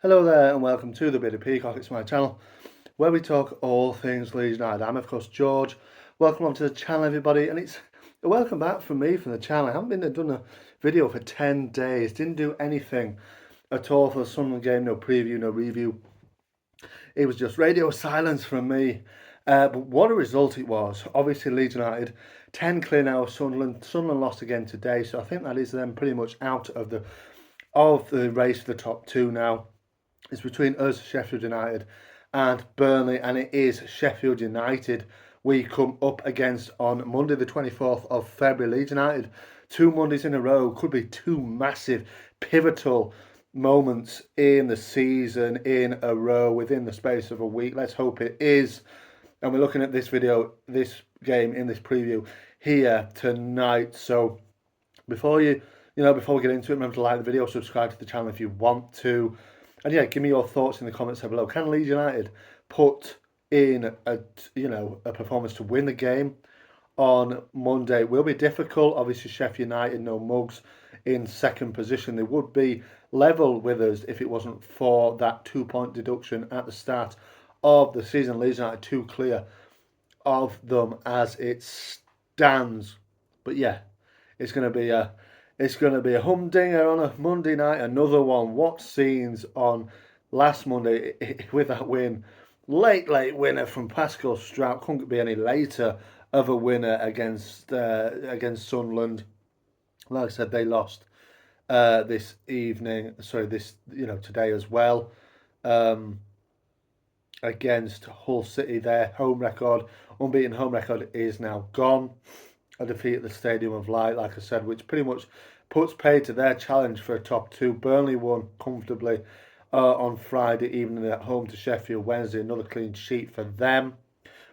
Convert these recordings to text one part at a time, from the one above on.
Hello there and welcome to the Bit of Peacock. It's my channel where we talk all things Leeds United. I'm of course George. Welcome onto the channel everybody, and it's a welcome back from me from the channel. I haven't done a video for 10 days. Didn't do anything at all for the Sunderland game. No preview, no review. It was just radio silence from me. But what a result it was. Obviously Leeds United 10 clear now of Sunderland. Sunderland lost again today, so I think that is them pretty much out of the race for the top two now. It's between us, Sheffield United, and Burnley, and it is Sheffield United we come up against on Monday the 24th of February. Leeds United, 2 Mondays in a row, could be 2 massive, pivotal moments in the season in a row within the space of a week. Let's hope it is. And we're looking at this video, this game in this preview here tonight. So before we get into it, remember to like the video, subscribe to the channel if you want to. And yeah, give me your thoughts in the comments down below. Can Leeds United put in a performance to win the game on Monday? It will be difficult. Obviously, Sheffield United, no mugs, in second position. They would be level with us if it wasn't for that 2-point deduction at the start of the season. Leeds United 2 clear of them as it stands. But yeah, it's going to be a humdinger on a Monday night, another one. What scenes on last Monday with that win. Late winner from Pascal Strout. Couldn't be any later of a winner against Sunderland. Like I said, they lost this evening. Sorry, today as well. Against Hull City, their home record, unbeaten home record, is now gone. A defeat at the Stadium of Light, like I said, which pretty much puts paid to their challenge for a top two. Burnley won comfortably on Friday evening at home to Sheffield Wednesday. Another clean sheet for them.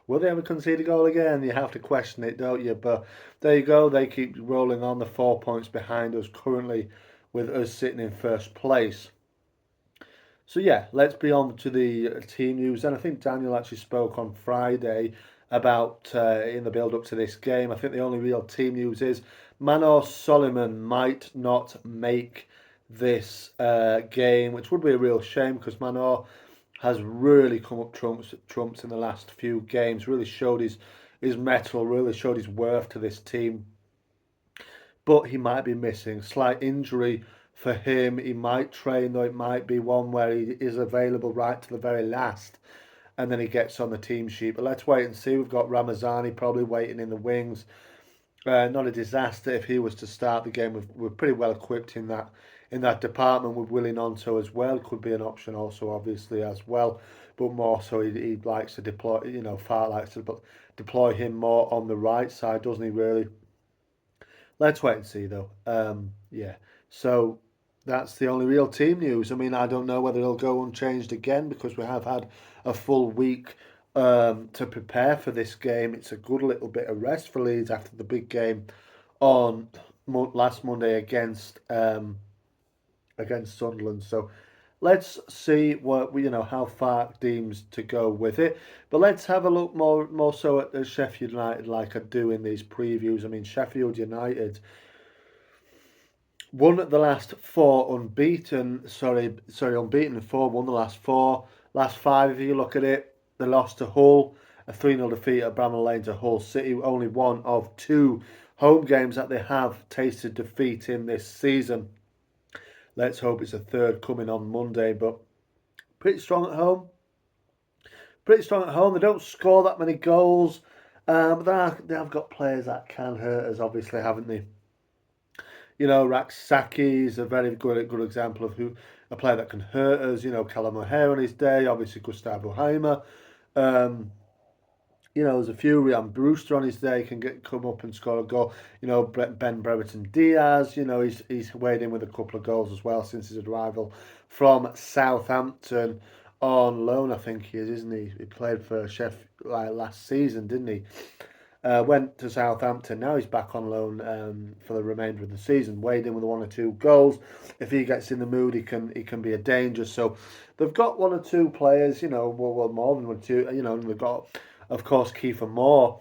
Will they ever concede a goal again? You have to question it, don't you? But there you go. They keep rolling on. The 4 points behind us currently, with us sitting in first place. So yeah, let's be on to the team news. And I think Daniel actually spoke on Friday about in the build-up to this game. I think the only real team news is Manor Solomon might not make this game, which would be a real shame because Manor has really come up trumps in the last few games, really showed his mettle, really showed his worth to this team. But he might be missing. Slight injury for him. He might train, though it might be one where he is available right to the very last and then he gets on the team sheet. But let's wait and see. We've got Ramazani probably waiting in the wings. Not a disaster if he was to start the game. We're pretty well equipped in that department with Willie Nonto as well. Could be an option also, obviously, as well. But more so, he likes to deploy, Far likes to deploy him more on the right side, doesn't he, really? Let's wait and see, though. Yeah. So that's the only real team news. I mean, I don't know whether it'll go unchanged again because we have had a full week to prepare for this game. It's a good little bit of rest for Leeds after the big game on last Monday against Sunderland. So let's see what how far deems to go with it. But let's have a look more so at Sheffield United, like I do in these previews. I mean, Sheffield United won the last 4 unbeaten. Unbeaten in 4. Won the last 4. Last 5, if you look at it, they lost to Hull, a 3-0 defeat at Brammal Lane to Hull City. Only one of 2 home games that they have tasted defeat in this season. Let's hope it's a third coming on Monday. But pretty strong at home. They don't score that many goals, but they have got players that can hurt us, obviously, haven't they? Raksaki is a very good example of a player that can hurt us. Callum O'Hare on his day, obviously Gustavo Heimer. There's a few. Ryan Brewster on his day can come up and score a goal. Ben Brereton Diaz. He's weighed in with a couple of goals as well since his arrival from Southampton on loan. I think he is, isn't he? He played for Sheffield last season, didn't he? Went to Southampton. Now he's back on loan for the remainder of the season. Weighed in with 1 or 2 goals. If he gets in the mood, he can be a danger. So they've got 1 or 2 players. Well, more than 1 or 2. And they've got, of course, Kiefer Moore,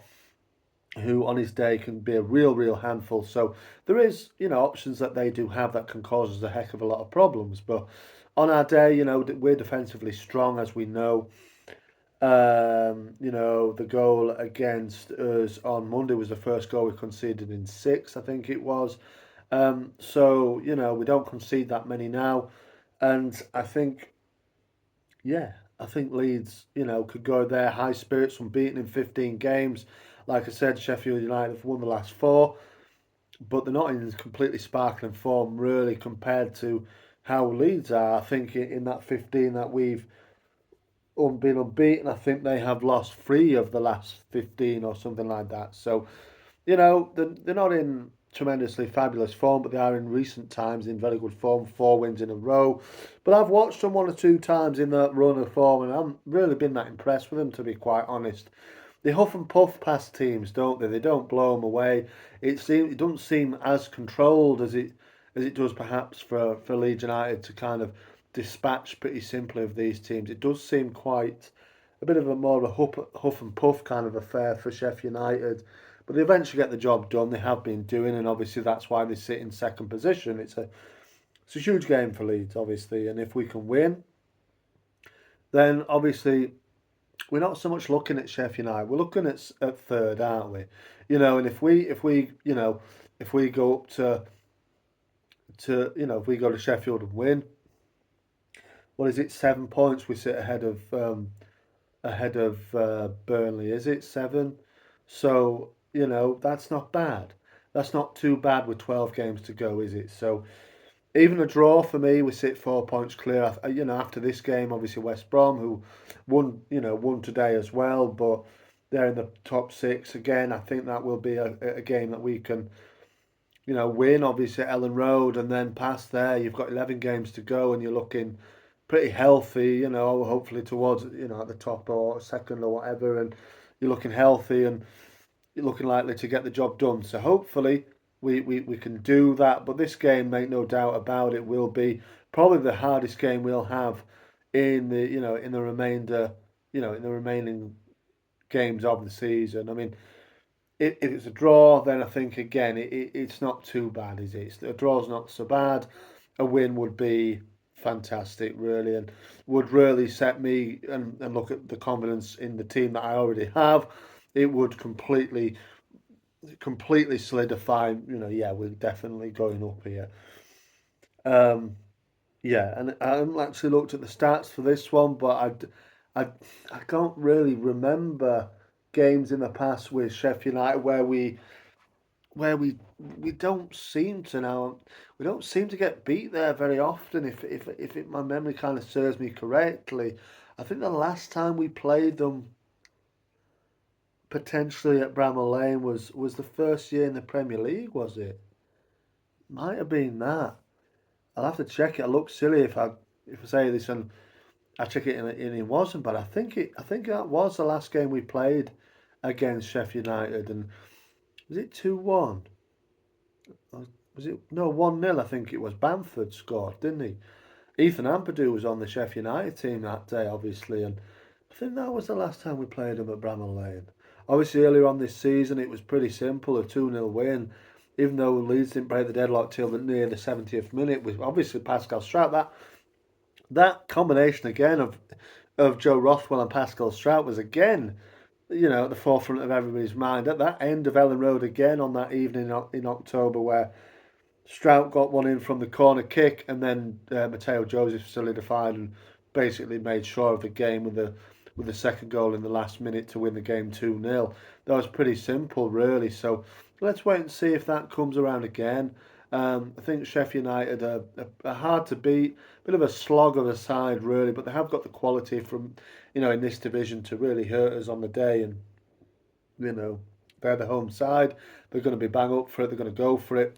who on his day can be a real handful. So there is options that they do have that can cause us a heck of a lot of problems. But on our day, you know, we're defensively strong, as we know. You know, the goal against us on Monday was the first goal we conceded in 6, I think it was. So, you know, we don't concede that many now. And I think, yeah, I think Leeds, you know, could go there high spirits, unbeaten in 15 games. Like I said, Sheffield United have won the last 4, but they're not in completely sparkling form, really, compared to how Leeds are. I think in that 15 that we've been unbeaten, I think they have lost 3 of the last 15 or something like that. So, you know, they're not in tremendously fabulous form, but they are in recent times in very good form, 4 wins in a row. But I've watched them 1 or 2 times in that run of form, and I haven't really been that impressed with them, to be quite honest. They huff and puff past teams, don't they? They don't blow them away. It doesn't seem as controlled as it does perhaps for Leeds United to kind of dispatch pretty simply of these teams. It does seem quite a bit of a more of a huff and puff kind of affair for Sheffield United. But they eventually get the job done. They have been doing, and obviously that's why they sit in second position. It's a huge game for Leeds, obviously, and if we can win, then obviously we're not so much looking at Sheffield United. We're looking at third, aren't we? You know, and if we you know if we go up to you know if we go to Sheffield and win, what is it? 7 points. We sit ahead of Burnley. Is it 7? So you know that's not bad. That's not too bad with 12 games to go, is it? So even a draw for me, we sit 4 points clear. You know, after this game, obviously West Brom, who won today as well, but they're in the top 6 again. I think that will be a game that we can, you know, win. Obviously at Ellen Road, and then past there, you've got 11 games to go, and you're looking pretty healthy. You know, hopefully towards at the top or second or whatever, and you're looking healthy and you're looking likely to get the job done. So hopefully we can do that. But this game, make no doubt about it, will be probably the hardest game we'll have in the in the remainder in the remaining games of the season. I mean, if it's a draw, then I think again it's not too bad, is it? A draw's not so bad. A win would be fantastic, really, and would really set me and look at the confidence in the team that I already have. It would completely solidify. Yeah, we're definitely going up here. Um, yeah, and I haven't actually looked at the stats for this one, but I, I can't really remember games in the past with Sheffield United where we don't seem to now we don't seem to get beat there very often. If my memory kind of serves me correctly, I think the last time we played them potentially at Brammal Lane was the first year in the Premier League, was it? Might have been that. I'll have to check it. I look silly if I say this and I check it and it wasn't, but I think that was the last game we played against Sheffield United, and was it 2-1? Was it no 1-0? I think it was. Bamford scored, didn't he? Ethan Ampadu was on the Sheffield United team that day, obviously, and I think that was the last time we played him at Bramall Lane. Obviously, earlier on this season, it was pretty simple, a 2-0 win, even though Leeds didn't break the deadlock till near the 70th minute, with obviously Pascal Strout. That combination again of Joe Rothwell and Pascal Strout was again, at the forefront of everybody's mind. At that end of Ellen Road again on that evening in October, where Strout got one in from the corner kick, and then Matteo Joseph solidified and basically made sure of the game with the second goal in the last minute to win the game 2-0. That was pretty simple, really. So let's wait and see if that comes around again. I think Sheffield United are hard to beat, bit of a slog of a side, really, but they have got the quality from, in this division to really hurt us on the day. And, they're the home side. They're going to be bang up for it. They're going to go for it.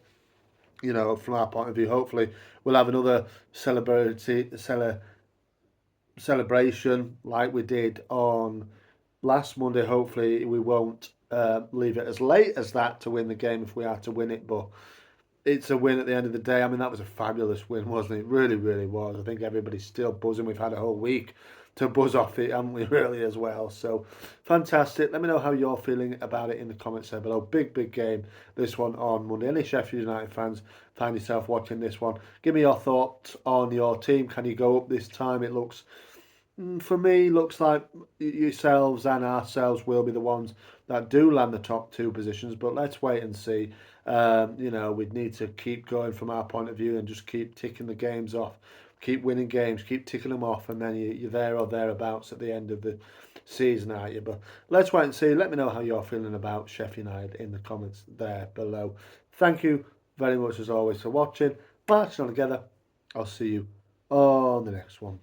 From our point of view, hopefully we'll have another celebration like we did on last Monday. Hopefully we won't leave it as late as that to win the game if we are to win it, but it's a win at the end of the day. I mean, that was a fabulous win, wasn't it? Really, really was. I think everybody's still buzzing. We've had a whole week to buzz off it, haven't we, really, as well? So, fantastic. Let me know how you're feeling about it in the comments there below. Big, big game, this one on Monday. Any Sheffield United fans find yourself watching this one, give me your thoughts on your team. Can you go up this time? It looks, for me, looks like yourselves and ourselves will be the ones that do land the top two positions, but let's wait and see. You know, we'd need to keep going from our point of view and just keep ticking the games off, keep winning games, keep ticking them off, and then you're there or thereabouts at the end of the season, aren't you? But let's wait and see. Let me know how you're feeling about Sheffield United in the comments there below. Thank you very much as always for watching. Marching on together. I'll see you on the next one.